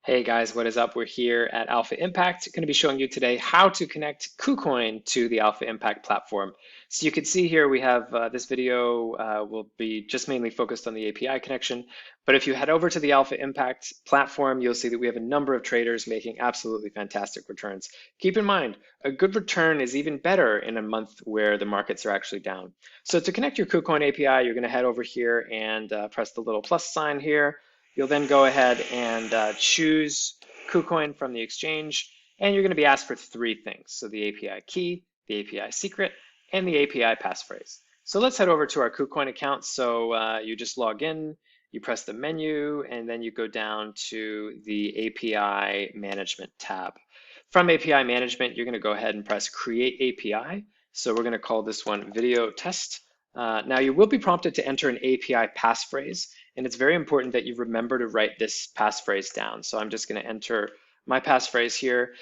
Hey guys, what is up? We're here at Alpha Impact. Going to be showing you today how to connect KuCoin to the Alpha Impact platform. So you can see here we have this video will be just mainly focused on the API connection. But if you head over to the Alpha Impact platform, you'll see that we have a number of traders making absolutely fantastic returns. Keep in mind, a good return is even better in a month where the markets are actually down. So to connect your KuCoin API, you're going to head over here and press the little plus sign here. You'll then go ahead and choose KuCoin from the exchange, and you're going to be asked for three things. So the API key, the API secret, and the API passphrase. So let's head over to our KuCoin account. So you just log in, you press the menu, and then you go down to the API management tab. From API management, you're going to go ahead and press create API. So we're going to call this one video test. Now you will be prompted to enter an API passphrase, and it's very important that you remember to write this passphrase down. So I'm just going to enter my passphrase here.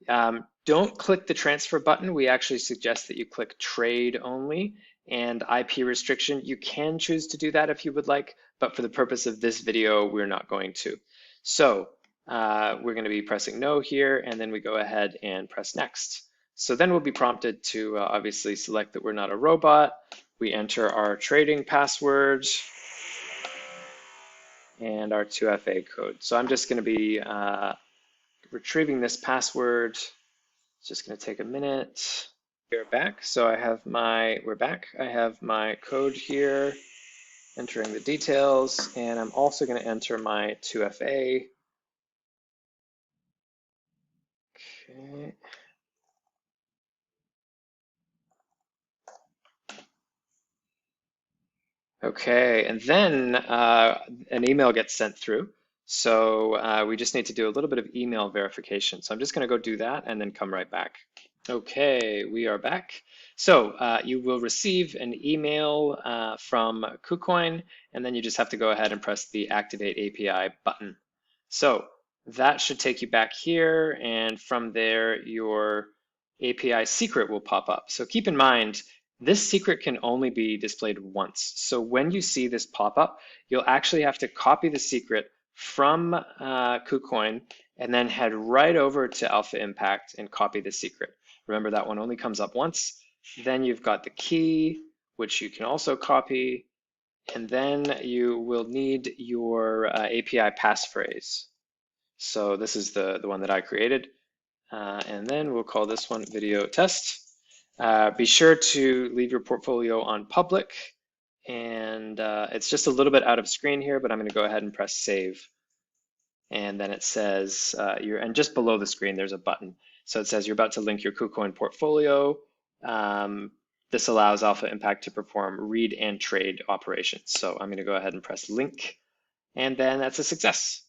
Don't click the transfer button. We actually suggest that you click trade only and IP restriction. You can choose to do that if you would like, but for the purpose of this video, we're not going to. So we're going to be pressing no here, and then we go ahead and press next. So then we'll be prompted to obviously select that we're not a robot. We enter our trading password and our 2FA code. So I'm just going to be retrieving this password. It's just going to take a minute. We're back. So we're back. I have my code here, entering the details, and I'm also going to enter my 2FA. Okay. Okay, and then an email gets sent through. So we just need to do a little bit of email verification. So I'm just going to go do that and then come right back. Okay, we are back. So you will receive an email from KuCoin, and then you just have to go ahead and press the Activate API button. So that should take you back here, and from there, your API secret will pop up. So keep in mind, this secret can only be displayed once. So when you see this pop up, you'll actually have to copy the secret from KuCoin and then head right over to Alpha Impact and copy the secret. Remember, that one only comes up once. Then you've got the key, which you can also copy. And then you will need your API passphrase. So this is the one that I created. And then we'll call this one video test. Be sure to leave your portfolio on public. And it's just a little bit out of screen here, but I'm going to go ahead and press save. And then it says, and just below the screen, there's a button. So it says you're about to link your KuCoin portfolio. This allows Alpha Impact to perform read and trade operations. So I'm going to go ahead and press link, and then that's a success.